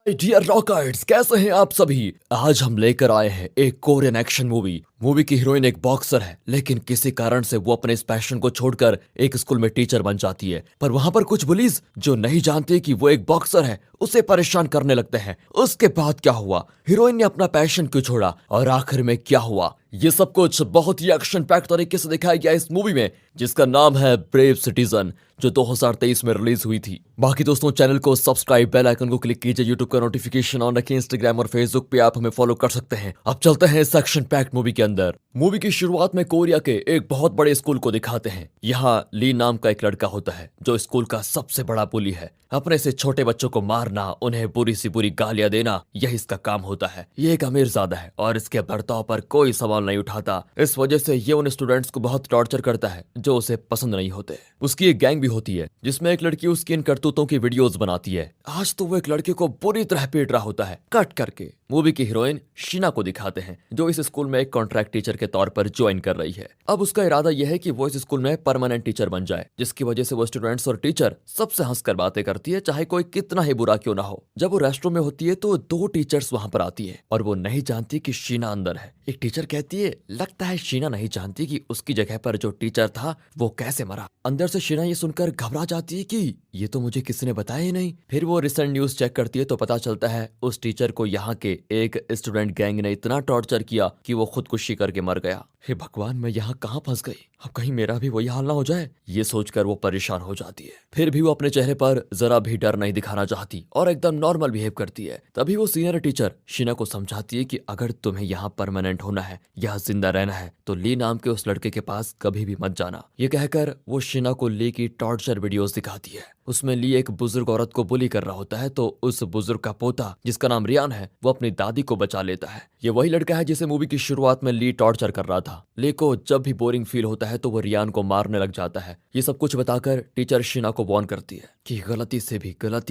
Dear rockers, कैसे हैं आप सभी। आज हम लेकर आए हैं एक कोरियन एक्शन मूवी की हीरोइन एक बॉक्सर है, लेकिन किसी कारण से वो अपने इस पैशन को छोड़कर एक स्कूल में टीचर बन जाती है। पर वहां पर कुछ बुलीज जो नहीं जानते कि वो एक बॉक्सर है उसे परेशान करने लगते हैं। उसके बाद क्या हुआ, हीरोइन ने अपना पैशन क्यों छोड़ा और आखिर में क्या हुआ, ये सब कुछ बहुत ही एक्शन पैक्ड तरीके से दिखाया गया इस मूवी में, जिसका नाम है ब्रेव सिटीजन, जो 2023 में रिलीज हुई थी। बाकी दोस्तों, चैनल को सब्सक्राइब, बेल आइकन को क्लिक कीजिए, यूट्यूब का नोटिफिकेशन ऑन रखिए, इंस्टाग्राम और फेसबुक पे आप हमें फॉलो कर सकते हैं। अब चलते हैं इस एक्शन पैक्ड मूवी के अंदर। मूवी की शुरुआत में कोरिया के एक बहुत बड़े स्कूल को दिखाते हैं। यहाँ ली नाम का एक लड़का होता है जो स्कूल का सबसे बड़ा बुली है। अपने से छोटे बच्चों को मारना, उन्हें बुरी सी बुरी गालियां देना, यही इसका काम होता है। ये एक अमीरजादा है और इसके बर्ताव पर कोई सवाल नहीं उठाता। इस वजह से ये उन स्टूडेंट्स को बहुत टॉर्चर करता है जो उसे पसंद नहीं होते। उसकी एक गैंग भी होती है जिसमें एक लड़की उसकी इन करतूतों की वीडियोस बनाती है। आज तो वो एक लड़के को बुरी तरह पीट रहा होता है। कट करके मूवी की हीरोइन शीना को दिखाते हैं, जो इस स्कूल में एक कॉन्ट्रैक्ट टीचर के तौर पर ज्वाइन कर रही है। अब उसका इरादा यह है कि वो इस स्कूल में परमानेंट टीचर बन जाए, जिसकी वजह से वो स्टूडेंट्स और टीचर सबसे हंसकर बातें करती है, चाहे कोई कितना ही बुरा क्यों ना हो। जब वो रेस्टरूम में होती है तो दो टीचर्स वहां पर आती है और वो नहीं जानती कि शीना अंदर है। एक टीचर कहती है, लगता है शीना नहीं जानती कि उसकी जगह पर जो टीचर था वो कैसे मरा। अंदर से शीना ये सुनकर घबरा जाती है कि ये तो मुझे किसी ने बताया ही नहीं। फिर वो रिसेंट न्यूज चेक करती है तो पता चलता है उस टीचर को यहाँ के एक स्टूडेंट गैंग ने इतना टॉर्चर किया कि वो खुदकुशी करके मर गया। हे भगवान, मैं यहाँ कहाँ फंस गई, अब कहीं मेरा भी वही हाल ना हो जाए। ये सोचकर वो परेशान हो जाती है। फिर भी वो अपने चेहरे पर जरा भी डर नहीं दिखाना चाहती और एकदम नॉर्मल बिहेव करती है। तभी वो सीनियर टीचर शीना को समझाती है कि अगर तुम्हें यहाँ परमानेंट होना है, यहाँ जिंदा रहना है, तो ली नाम के उस लड़के के पास कभी भी मत जाना। ये कहकर वो शीना को ली की टॉर्चर वीडियोस दिखाती है। उसमें ली एक बुजुर्ग औरत को बुली कर रहा होता है तो उस बुजुर्ग का पोता, जिसका नाम रियान है, वो अपनी दादी को बचा लेता है। ये वही लड़का है जिसे मूवी की शुरुआत में ली टॉर्चर कर रहा था। ली को जब भी बोरिंग फील होता है तो वो रियान को मारने लग जाता है। ये सब कुछ बताकर टीचर शीना को वार्न करती है कि गलती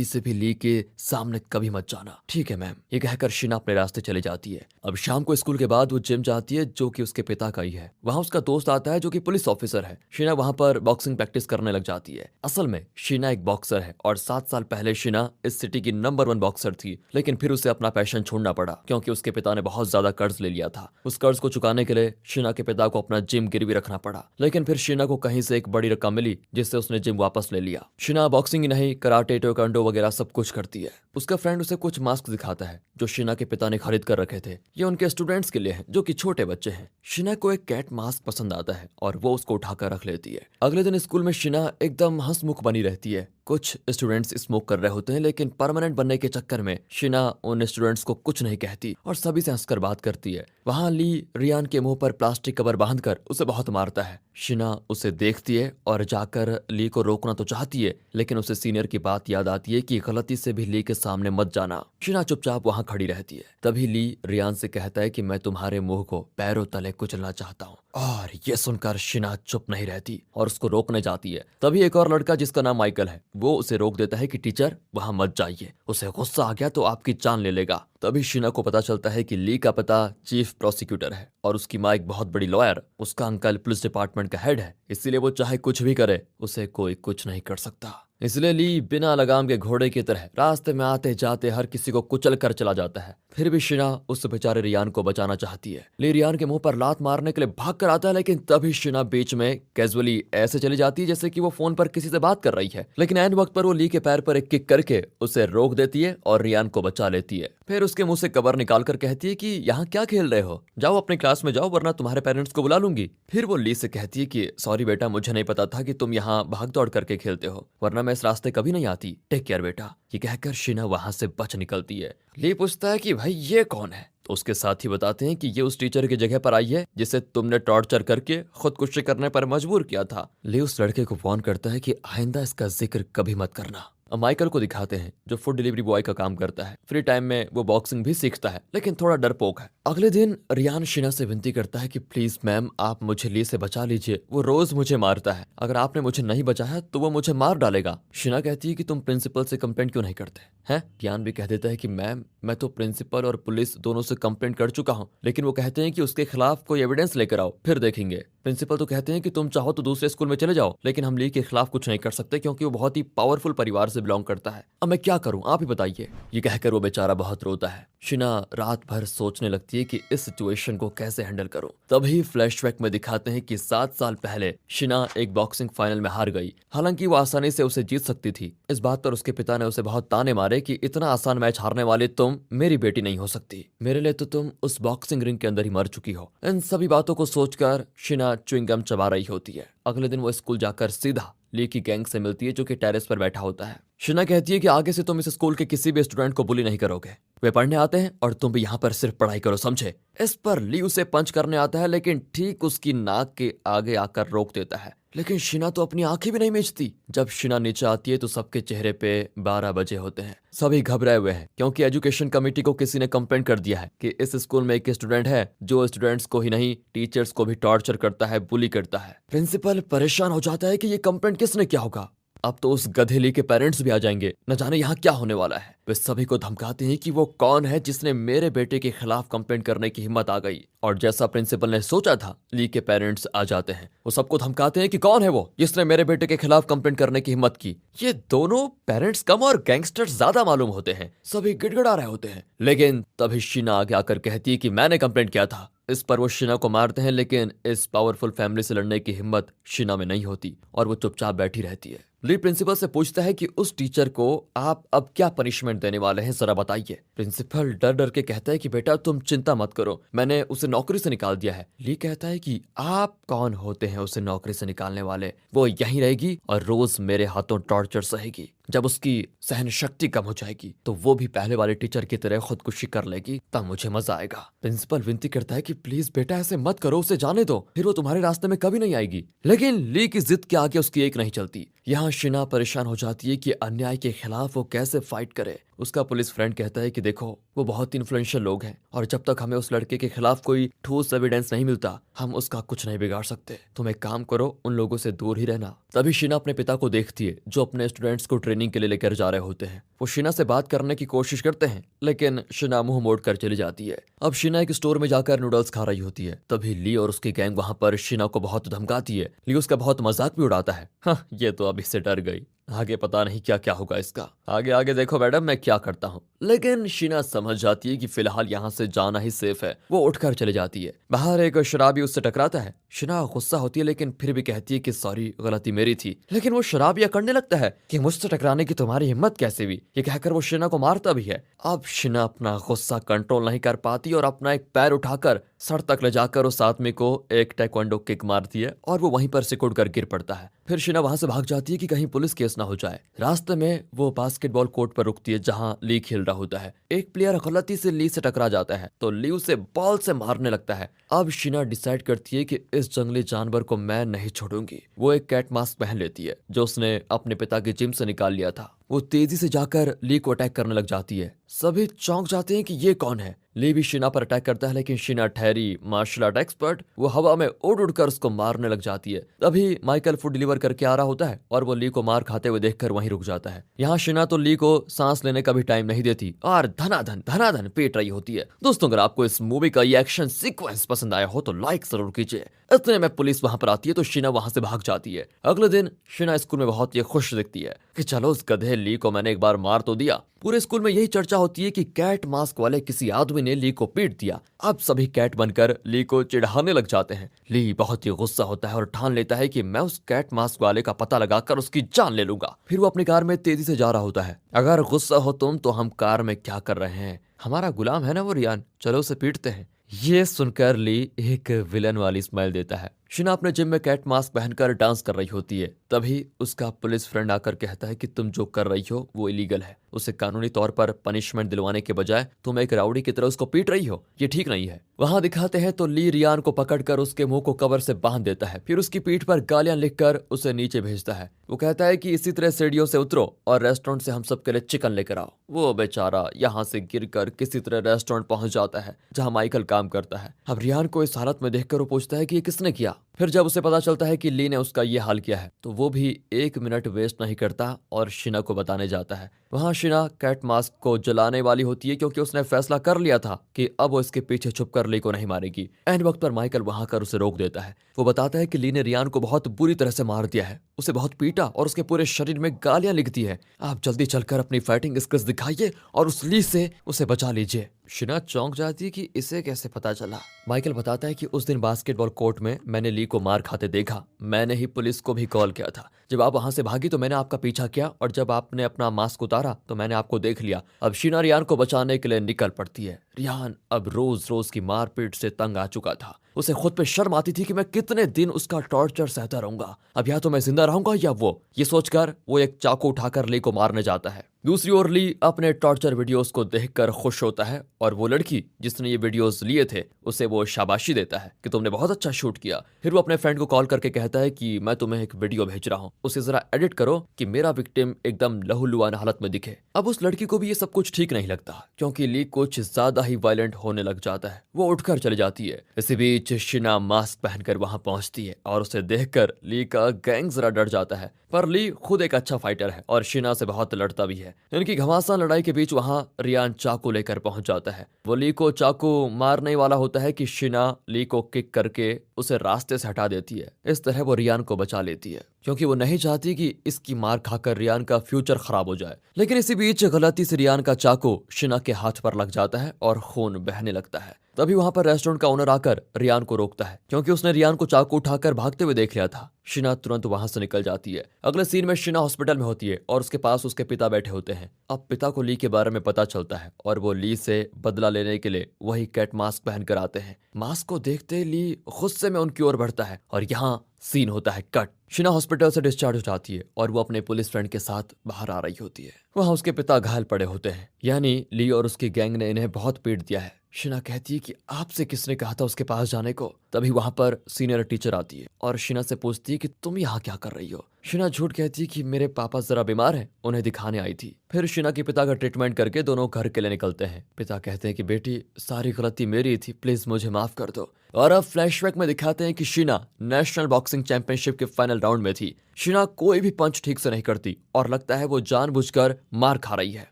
से भी ली के सामने कभी मत जाना। ठीक है मैम, ये कहकर शीना अपने रास्ते चले जाती है। अब शाम को स्कूल के बाद वो जिम जाती है, जो कि उसके पिता का ही है। वहाँ उसका दोस्त आता है जो कि पुलिस ऑफिसर है। शीना वहाँ पर बॉक्सिंग प्रैक्टिस करने लग जाती है। असल में शीना एक बॉक्सर है और 7 साल पहले शीना इस सिटी की नंबर 1 बॉक्सर थी, लेकिन फिर उसे अपना पैशन छोड़ना पड़ा क्योंकि उसके पिता ने बहुत ज्यादा कर्ज ले लिया था। उस कर्ज को चुकाने के लिए शीना के पिता को अपना जिम गिरवी रखना पड़ा, लेकिन फिर शीना को कहीं से एक बड़ी रकम मिली जिससे उसने जिम वापस ले लिया। शीना बॉक्सिंग ही नहीं, कराटे, टेक्वांडो वगैरह सब कुछ करती है। उसका फ्रेंड उसे कुछ मास्क दिखाता है जो शीना के पिता ने खरीद कर रखे थे। ये उनके स्टूडेंट्स के लिए हैं जो कि छोटे बच्चे हैं। शीना को एक कैट मास्क पसंद आता है और वो उसको उठाकर रख लेती है। अगले दिन स्कूल में शीना एकदम हंसमुख बनी रहती है। कुछ स्टूडेंट्स स्मोक कर रहे होते हैं, लेकिन परमानेंट बनने के चक्कर में शीना उन स्टूडेंट्स को कुछ नहीं कहती और सभी से हंसकर बात करती है। वहां ली रियान के मुंह पर प्लास्टिक कवर बांधकर उसे बहुत मारता है। शीना उसे देखती है और जाकर ली को रोकना तो चाहती है, लेकिन उसे सीनियर की बात याद आती है कि गलती से भी ली के सामने मत जाना। शीना चुपचाप वहां खड़ी रहती है। तभी ली रियान से कहता है कि मैं तुम्हारे मुंह को पैरों तले कुचलना चाहता हूँ, और ये सुनकर शीना चुप नहीं रहती और उसको रोकने जाती है। तभी एक और लड़का जिसका नाम माइकल है, वो उसे रोक देता है कि टीचर वहां मत जाइए, उसे गुस्सा आ गया तो आपकी जान ले लेगा। तभी शीना को पता चलता है कि ली का पता चीफ प्रोसिक्यूटर है और उसकी माँ एक बहुत बड़ी लॉयर, उसका अंकल पुलिस डिपार्टमेंट का हेड है, इसीलिए वो चाहे कुछ भी करे उसे कोई कुछ नहीं कर सकता। इसलिए ली बिना लगाम के घोड़े की तरह रास्ते में आते जाते हर किसी को कुचल कर चला जाता है। फिर भी शीना उस बेचारे रियान को बचाना चाहती है। ली रियान के मुंह पर लात मारने के लिए भाग कर आता है, लेकिन तभी शीना बीच में कैजुअली ऐसे चली जाती है जैसे कि वो फोन पर किसी से बात कर रही है, लेकिन ऐन वक्त पर वो ली के पैर पर एक किक करके उसे रोक देती है और रियान को बचा लेती है। फिर उसके मुंह से कवर निकाल कर कहती है कि यहाँ क्या खेल रहे हो, जाओ अपने क्लास में जाओ वरना तुम्हारे पेरेंट्स को बुला लूंगी। फिर वो ली से कहती है कि सॉरी बेटा, मुझे नहीं पता था कि तुम यहाँ भाग दौड़ करके खेलते हो, वरना मैं इस रास्ते कभी नहीं आती, टेक केयर बेटा। ये कहकर शीना वहां से बच निकलती है। ली पूछता है कि भाई ये कौन है, तो उसके साथी बताते हैं कि ये उस टीचर की जगह पर आई है जिसे तुमने टॉर्चर करके खुदकुशी करने पर मजबूर किया था। ली उस लड़के को वार्न करता है कि आइंदा इसका जिक्र कभी मत करना। अब माइकल को दिखाते हैं जो फूड डिलीवरी बॉय का काम करता है। फ्री टाइम में वो बॉक्सिंग भी सीखता है, लेकिन थोड़ा डरपोक है। अगले दिन रियान शीना से विनती करता है कि प्लीज मैम आप मुझे ली से बचा लीजिए, वो रोज मुझे मारता है, अगर आपने मुझे नहीं बचाया तो वो मुझे मार डालेगा। शीना कहती है कि तुम प्रिंसिपल से कंप्लेंट क्यों नहीं करते हैं। रियान भी कह देता है कि मैम मैं तो प्रिंसिपल और पुलिस दोनों से कंप्लेंट कर चुका हूँ, लेकिन वो कहते हैं कि उसके खिलाफ कोई एविडेंस लेकर आओ फिर देखेंगे। प्रिंसिपल तो कहते हैं कि तुम चाहो तो दूसरे स्कूल में चले जाओ, लेकिन हम ली के खिलाफ कुछ नहीं कर सकते क्योंकि वो बहुत ही पावरफुल परिवार से बिलोंग करता है। अब मैं क्या करूं आप ही बताइए। ये कहकर वो बेचारा बहुत रोता है। शीना रात भर सोचने लगती है कि इस सिचुएशन को कैसे हैंडल करूं। तभी फ्लैशबैक में दिखाते हैं कि 7 साल पहले शीना एक बॉक्सिंग फाइनल में हार गई। हालांकि वो आसानी से उसे जीत सकती थी। इस बात पर उसके पिता ने उसे बहुत ताने मारे कि इतना आसान मैच हारने वाले तुम मेरी बेटी नहीं हो सकती, मेरे लिए तो तुम उस बॉक्सिंग रिंग के अंदर ही मर चुकी हो। इन सभी बातों को सोचकर शीना च्युइंगम चबा रही होती है। अगले दिन वो स्कूल जाकर सीधा ली की गैंग से मिलती है जो कि टेरेस पर बैठा होता है। शीना कहती है कि आगे से तुम इस स्कूल के किसी भी स्टूडेंट को बुली नहीं करोगे, वे पढ़ने आते हैं और तुम भी यहाँ पर सिर्फ पढ़ाई करो, समझे। इस पर ली उसे पंच करने आता है, लेकिन ठीक उसकी नाक के आगे आकर रोक देता है। लेकिन शीना तो अपनी आंखें भी नहीं मीचती। जब शीना नीचे आती है तो सबके चेहरे पे 12 बजे होते हैं। सभी घबराए हुए हैं क्योंकि एजुकेशन कमेटी को किसी ने कंप्लेंट कर दिया है कि इस स्कूल में एक स्टूडेंट है जो स्टूडेंट्स को ही नहीं टीचर्स को भी टॉर्चर करता है, बुली करता है। प्रिंसिपल परेशान हो जाता है कि ये कंप्लेंट किसने किया होगा। अब तो उस गधेली के पेरेंट्स भी आ जाएंगे, न जाने यहाँ क्या होने वाला है। वे सभी को धमकाते हैं कि वो कौन है जिसने मेरे बेटे के खिलाफ कंप्लेंट करने की हिम्मत आ गई। और जैसा प्रिंसिपल ने सोचा था, ली के पेरेंट्स आ जाते हैं। वो सबको धमकाते हैं कि कौन है वो जिसने मेरे बेटे के खिलाफ कंप्लेंट करने की हिम्मत की। ये दोनों पेरेंट्स कम और गैंगस्टर्स ज्यादा मालूम होते हैं। सभी गिड़गिड़ा रहे होते हैं, लेकिन तभी शीना आगे आकर कहती है कि मैंने कंप्लेंट किया था। इस पर वो शीना को मारते हैं, लेकिन इस पावरफुल फैमिली से लड़ने की हिम्मत शीना में नहीं होती और वो चुपचाप बैठी रहती है। ली प्रिंसिपल से पूछता है कि उस टीचर को आप अब क्या पनिशमेंट देने वाले हैं, जरा बताइए। प्रिंसिपल डर डर के कहता है कि बेटा तुम चिंता मत करो, मैंने उसे नौकरी से निकाल दिया है। ली कहता है कि आप कौन होते हैं उसे नौकरी से निकालने वाले, वो यहीं रहेगी और रोज मेरे हाथों टॉर्चर सहेगी। जब उसकी सहन शक्ति कम हो जाएगी तो वो भी पहले वाले टीचर की तरह खुदकुशी कर लेगी, तब मुझे मजा आएगा। प्रिंसिपल विनती करता है कि प्लीज बेटा ऐसे मत करो, उसे जाने दो, फिर वो तुम्हारे रास्ते में कभी नहीं आएगी। लेकिन ली की जिद के आगे उसकी एक नहीं चलती। यहाँ शीना परेशान हो जाती है कि अन्याय के खिलाफ वो कैसे फाइट करे। उसका पुलिस फ्रेंड कहता है कि देखो वो बहुत इन्फ्लुएंशियल लोग हैं और जब तक हमें उस लड़के के खिलाफ कोई ठोस एविडेंस नहीं मिलता हम उसका कुछ नहीं बिगाड़ सकते। तुम एक काम करो, उन लोगों से दूर ही रहना। तभी शीना अपने पिता को देखती है जो अपने स्टूडेंट्स को ट्रेनिंग के लिए लेकर जा रहे होते हैं। वो शीना से बात करने की कोशिश करते हैं, लेकिन शीना मुंह मोड़कर चली जाती है। अब शीना एक स्टोर में जाकर नूडल्स खा रही होती है। तभी ली और उसकी गैंग वहां पर शीना को बहुत धमकाती है। ली उसका बहुत मजाक भी उड़ाता है। हाँ, ये तो अब इससे डर गई, आगे पता नहीं क्या क्या होगा इसका। आगे आगे देखो मैडम मैं क्या करता हूँ। लेकिन शीना समझ जाती है कि फिलहाल यहाँ से जाना ही सेफ है। वो उठकर चले जाती है। बाहर एक शराबी उससे टकराता है। शीना गुस्सा होती है, लेकिन फिर भी कहती है कि सॉरी, गलती मेरी थी। लेकिन वो शराबिया करने लगता है कि मुझसे टकराने की तुम्हारी हिम्मत कैसे हुई। ये कहकर वो शीना को मारता भी है। अब शीना अपना गुस्सा कंट्रोल नहीं कर पाती और अपना एक पैर उठाकर सर तक ले जाकर उस आदमी को एक टेक्वांडो किक मारती है और वो वहीं पर सिकुड़ कर गिर पड़ता है। फिर शीना वहां से भाग जाती है कि कहीं पुलिस केस ना हो जाए। रास्ते में वो बास्केटबॉल कोर्ट पर रुकती है जहां ली खेल रहा होता है। एक प्लेयर गलती से ली से टकरा जाता है तो ली उसे बॉल से मारने लगता है। अब शीना डिसाइड करती है कि इस जंगली जानवर को मैं नहीं छोड़ूंगी। वो एक कैट मास्क पहन लेती है जो उसने अपने पिता के जिम से निकाल लिया था। वो तेजी से जाकर ली को अटैक करने लग जाती है। सभी चौंक जाते हैं कि ये कौन है। ली भी शीना पर अटैक करता है, लेकिन शीना ठहरी मार्शल आर्ट एक्सपर्ट, वो हवा में उड़ उड़कर उसको मारने लग जाती है। तभी माइकल फूड डिलीवर करके आ रहा होता है और वो ली को मार खाते हुए देखकर वहीं रुक जाता है। यहाँ शीना तो ली को सांस लेने का भी टाइम नहीं देती और धनाधन पीट रही होती है। दोस्तों अगर आपको इस मूवी का ये एक्शन सीक्वेंस पसंद आया हो तो लाइक जरूर कीजिए। इतने में पुलिस वहां पर आती है तो शीना वहां से भाग जाती है। अगले दिन शीना स्कूल में बहुत ही खुश दिखती है कि चलो उस गधे ली को मैंने एक बार मार तो दिया। पूरे स्कूल में यही चर्चा होती है कि कैट मास्क वाले किसी आदमी ने ली को पीट दिया। अब सभी कैट बनकर ली को चिढ़ाने लग जाते हैं। ली बहुत ही गुस्सा होता है और ठान लेता है कि मैं उस कैट मास्क वाले का पता लगाकर उसकी जान ले लूंगा। फिर वो अपनी कार में तेजी से जा रहा होता है। अगर गुस्सा हो तुम तो हम कार में क्या कर रहे हैं, हमारा गुलाम है ना वो रियान, चलो उसे पीटते हैं। ये सुनकर ली एक विलन वाली स्माइल देता है। शिना अपने जिम में कैट मास्क पहनकर डांस कर रही होती है। तभी उसका पुलिस फ्रेंड आकर कहता है कि तुम जो कर रही हो वो इलीगल है। उसे कानूनी तौर पर पनिशमेंट दिलवाने के बजाय तुम एक राउडी की तरह उसको पीट रही हो, ये ठीक नहीं है। वहां दिखाते हैं तो ली रियान को पकड़कर उसके मुंह को कवर से बांध देता है, फिर उसकी पीठ पर गालियां लिखकर उसे नीचे भेजता है। वो कहता है कि इसी तरह सीढ़ियों से उतरो और रेस्टोरेंट से हम सबके लिए चिकन लेकर आओ। वो बेचारा यहाँ से गिरकर किसी तरह रेस्टोरेंट पहुंच जाता है जहां माइकल काम करता है। अब रियान को इस हालत में देखकर वो पूछता है कि ये किसने किया। फिर जब उसे पता चलता है कि ली ने उसका ये हाल किया है तो वो भी 1 मिनट वेस्ट नहीं करता और शिना को बताने जाता है। वहां शिना कैट मास्क को जलाने वाली होती है क्योंकि उसने फैसला कर लिया था कि अब वो इसके पीछे छुपकर ली को नहीं मारेगी। एंड वक्त पर माइकल वहां कर उसे रोक देता है। वो बताता है कि ली ने रियान को बहुत बुरी तरह से मार दिया है, उसे बहुत पीटा और उसके पूरे शरीर में गालियां लिख दी है। आप जल्दी चलकर अपनी फाइटिंग स्किल्स दिखाइए और उस ली से उसे बचा लीजिए। शिना चौंक जाती है कि इसे कैसे पता चला। माइकल बताता है कि उस दिन बास्केटबॉल कोर्ट में मैंने ली को मार खाते देखा। मैंने ही पुलिस को भी कॉल किया था। जब आप वहां से भागी तो मैंने आपका पीछा किया और जब आपने अपना मास्क उतारा तो मैंने आपको देख लिया। अब शिना रियान को बचाने के लिए निकल पड़ती है। रियान अब रोज रोज की मारपीट से तंग आ चुका था। उसे खुद पे शर्म आती थी कि मैं कितने दिन उसका टॉर्चर सहता रहूंगा। अब या तो मैं जिंदा रहूंगा या वो। ये सोचकर वो एक चाकू उठाकर ली को मारने जाता है। दूसरी ओर ली अपने टॉर्चर वीडियोस को देखकर खुश होता है और वो लड़की जिसने ये वीडियोस लिए थे उसे वो शाबाशी देता है कि तुमने बहुत अच्छा शूट किया। फिर वो अपने फ्रेंड को कॉल करके कहता है कि मैं तुम्हें एक वीडियो भेज रहा हूँ, उसे जरा एडिट करो कि मेरा विक्टिम एकदम लहूलुहान हालत में दिखे। अब उस लड़की को भी ये सब कुछ ठीक नहीं लगता क्योंकि ली कुछ ज्यादा ही वायलेंट होने लग जाता है। वो उठकर चली जाती है। इसी बीच शिना मास्क पहनकर वहां पहुंचती है और उसे देखकर ली का गैंग जरा डर जाता है। पर ली खुद एक अच्छा फाइटर है और शिना से बहुत लड़ता भी है। इनकी घमासान लड़ाई के बीच वहां रियान चाकू लेकर पहुंच जाता है। वो ली को चाकू मारने वाला होता है कि शिना ली को किक करके उसे रास्ते से हटा देती है। इस तरह वो रियान को बचा लेती है क्योंकि वो नहीं चाहती कि इसकी मार खाकर रियान का फ्यूचर खराब हो जाए। लेकिन इसी बीच गलती से रियान का चाकू शिना के हाथ पर लग जाता है और खून बहने लगता है। तभी वहां पर रेस्टोरेंट का ओनर आकर रियान को रोकता है क्योंकि उसने रियान को चाकू उठाकर भागते हुए देख लिया था। शिना तुरंत वहां से निकल जाती है। अगले सीन में शिना हॉस्पिटल में होती है और उसके पास उसके पिता बैठे होते हैं। अब पिता को ली के बारे में पता चलता है और वो ली से बदला लेने के लिए वही कैट मास्क पहनकर आते हैं। मास्क को देखते ही ली गुस्से में उनकी ओर बढ़ता है और यहाँ सीन होता है कट। शिना हॉस्पिटल से डिस्चार्ज हो जाती है और वो अपने पुलिस फ्रेंड के साथ बाहर आ रही होती है। वहां उसके पिता घायल पड़े होते हैं, यानी ली और उसकी गैंग ने इन्हें बहुत पीट दिया है। शिना कहती है कि आपसे किसने कहा था उसके पास जाने को। तभी वहां पर सीनियर टीचर आती है और शिना से पूछती है कि तुम यहाँ क्या कर रही हो। शिना झूठ कहती है कि मेरे पापा जरा बीमार हैं, उन्हें दिखाने आई थी। फिर शिना के पिता का ट्रीटमेंट करके दोनों घर के लिए निकलते हैं। पिता कहते हैं कि बेटी सारी गलती मेरी थी, प्लीज मुझे माफ कर दो। और अब फ्लैशबैक में दिखाते हैं कि शिना नेशनल बॉक्सिंग चैंपियनशिप के फाइनल राउंड में थी। शिना कोई भी पंच ठीक से नहीं करती और लगता है वो जानबूझकर मार खा रही है।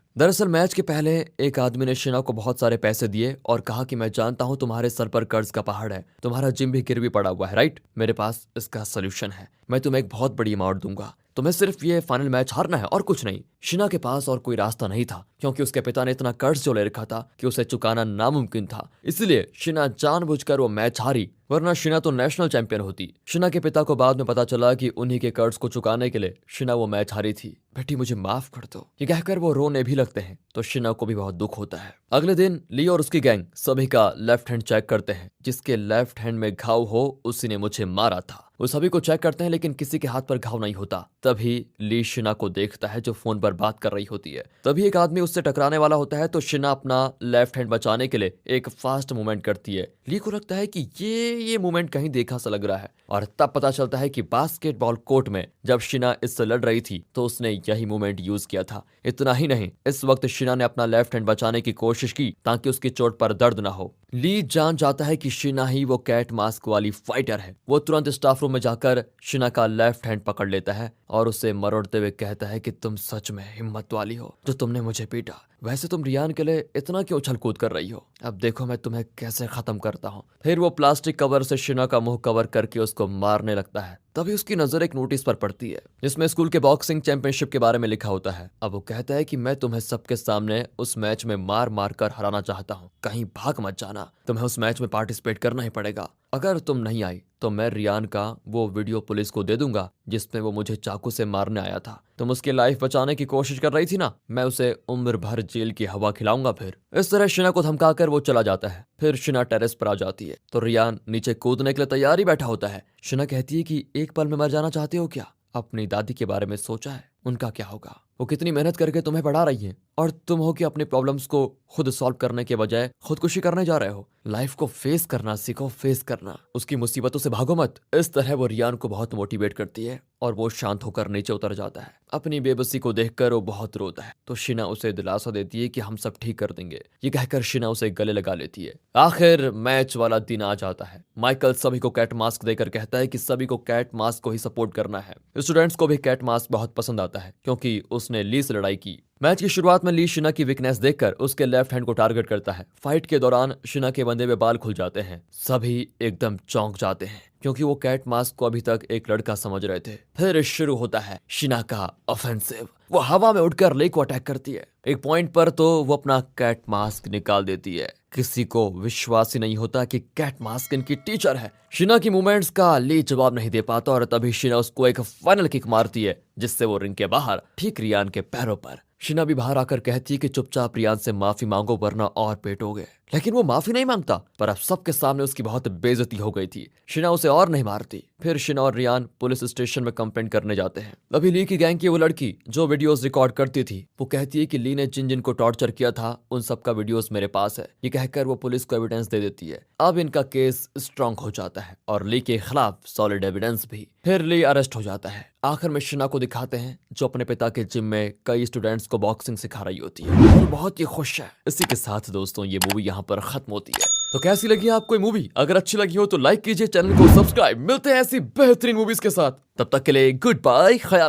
दरअसल मैच के पहले एक आदमी ने शिना को बहुत सारे पैसे दिए और कहा कि मैं जानता हूं तुम्हारे सर पर कर्ज का पहाड़ है, तुम्हारा जिम भी गिरवी पड़ा हुआ है, राइट? मेरे पास इसका सोल्यूशन है, मैं तुम्हें एक बहुत बड़ी अमाउंट दूंगा, तुम्हें सिर्फ ये फाइनल मैच हारना है और कुछ नहीं। शिना के पास और कोई रास्ता नहीं था क्योंकि उसके पिता ने इतना कर्ज जो ले रखा था कि उसे चुकाना नामुमकिन था। इसलिए शिना जानबूझकर वो मैच हारी, वरना शिना तो नेशनल चैंपियन होती। शिना के पिता को बाद में पता चला कि उन्हीं के कर्ज को चुकाने के लिए शिना वो मैच हारी थी। बेटी मुझे माफ कर दो, ये कहकर वो रोने भी लगते हैं तो शिना को भी बहुत दुख होता है। अगले दिन ली और उसकी गैंग सभी का लेफ्ट हैंड चेक करते हैं। जिसके लेफ्ट हैंड में घाव हो उसी ने मुझे मारा था। वो सभी को चेक करते हैं लेकिन किसी के हाथ पर घाव नहीं होता। तभी ली शिना को देखता है जो फोन पर बात कर रही होती है। तभी एक आदमी उससे टकराने वाला होता है तो शिना अपना लेफ्ट हैंड बचाने के लिए एक फास्ट मूवमेंट करती है। ली को लगता है कि ये मूवमेंट कहीं देखा सा लग रहा है और तब पता चलता है कि बास्केटबॉल कोर्ट में जब शिना इससे लड़ रही थी तो उसने यही मूवमेंट यूज किया था। इतना ही नहीं, इस वक्त शिना ने अपना लेफ्ट हैंड बचाने की कोशिश की ताकि उसकी चोट पर दर्द ना हो। ली जान जाता है कि शिना ही वो कैट मास्क वाली फाइटर है। वो तुरंत स्टाफ रूम में जाकर शिना का लेफ्ट हैंड पकड़ लेता है और उसे मरोड़ते हुए कहता है कि तुम सच में हिम्मत वाली हो जो तुमने मुझे पीटा। वैसे तुम रियान के लिए इतना क्यों उछल कूद कर रही हो? अब देखो मैं तुम्हें कैसे खत्म करता हूँ। फिर वो प्लास्टिक कवर से शिना का मुंह कवर करके उसको मारने लगता है। तभी उसकी नजर एक नोटिस पर पड़ती है जिसमें स्कूल के बॉक्सिंग चैंपियनशिप के बारे में लिखा होता है। अब वो कहता है कि मैं तुम्हें सबके सामने उस मैच में मार मार कर हराना चाहता हूँ, कहीं भाग मत जाना, तुम्हें उस मैच में पार्टिसिपेट करना ही पड़ेगा। अगर तुम नहीं आई तो मैं रियान का वो वीडियो पुलिस को दे दूंगा जिसमें वो मुझे चाकू से मारने आया था। तुम उसकी लाइफ बचाने की कोशिश कर रही थी ना, मैं उसे उम्र भर जेल की हवा खिलाऊंगा। फिर इस तरह शिना को धमकाकर वो चला जाता है। फिर शिना टेरेस पर आ जाती है तो रियान नीचे कूदने के लिए तैयार ही बैठा होता है। शिना कहती है कि एक पल में मर जाना चाहते हो क्या? अपनी दादी के बारे में सोचा है? उनका क्या होगा? वो कितनी मेहनत करके तुम्हें पढ़ा रही हैं और तुम हो कि अपनी प्रॉब्लम्स को खुद सॉल्व करने के बजाय खुदकुशी करने जा रहे हो। लाइफ को फेस करना सीखो, फेस करना, उसकी मुसीबतों से भागो मत। इस तरह वो रियान को बहुत मोटिवेट करती है और वो शांत होकर नीचे उतर जाता है। अपनी बेबसी को देखकर वो बहुत रोता है तो शिना उसे दिलासा देती है कि हम सब ठीक कर देंगे। ये कहकर शिना उसे गले लगा लेती है। आखिर मैच वाला दिन आ जाता है। माइकल सभी को कैट मास्क देकर कहता है कि सभी को कैट मास्क को ही सपोर्ट करना है। स्टूडेंट्स को भी कैट मास्क बहुत पसंद आता है क्योंकि उसने ली से लड़ाई की। मैच की शुरुआत में ली शिना की वीकनेस देखकर उसके लेफ्ट हैंड को टारगेट करता है। फाइट के दौरान शिना के बंदे में बाल खुल जाते हैं। सभी एकदम चौंक जाते हैं क्योंकि वो कैट मास्क को अभी तक एक लड़का समझ रहे थे। फिर शुरू होता है शिना का ऑफेंसिव। वो हवा में उड़कर ली को अटैक करती है। एक पॉइंट पर तो वो अपना कैट मास्क निकाल देती है। किसी को विश्वास ही नहीं होता कि कैट मास्क इनकी टीचर है। शिना की मूवमेंट्स का ली जवाब नहीं दे पाता और तभी शिना उसको एक फाइनल किक मारती है जिससे वो रिंग के बाहर ठीक रियान के पैरों पर। शिना भी बाहर आकर कहती है कि चुपचाप रियान से माफी मांगो वरना और पेटोगे। लेकिन वो माफी नहीं मांगता, पर अब सबके सामने उसकी बहुत बेइज्जती हो गई थी। शिना उसे और नहीं मारती। फिर शिना और रियान पुलिस स्टेशन में कंप्लेंट करने जाते हैं। अभी ली की गैंग की वो लड़की जो वीडियोस रिकॉर्ड करती थी वो कहती है कि ली ने जिन जिन को टॉर्चर किया था उन सबका वीडियोस मेरे पास है। ये कहकर वो पुलिस को एविडेंस दे देती है। अब इनका केस स्ट्रांग हो जाता है और ली के खिलाफ सॉलिड एविडेंस भी। फिर ली अरेस्ट हो जाता है। आखिर में शिना को दिखाते हैं जो अपने पिता के जिम में कई स्टूडेंट्स को बॉक्सिंग सिखा रही होती है और बहुत ही खुश है। इसी के साथ दोस्तों ये मूवी यहाँ पर खत्म होती है। तो कैसी लगी आपको ये मूवी? अगर अच्छी लगी हो तो लाइक कीजिए, चैनल को सब्सक्राइब। मिलते हैं ऐसी बेहतरीन मूवीज के साथ, तब तक के लिए गुड बाय। ख्याल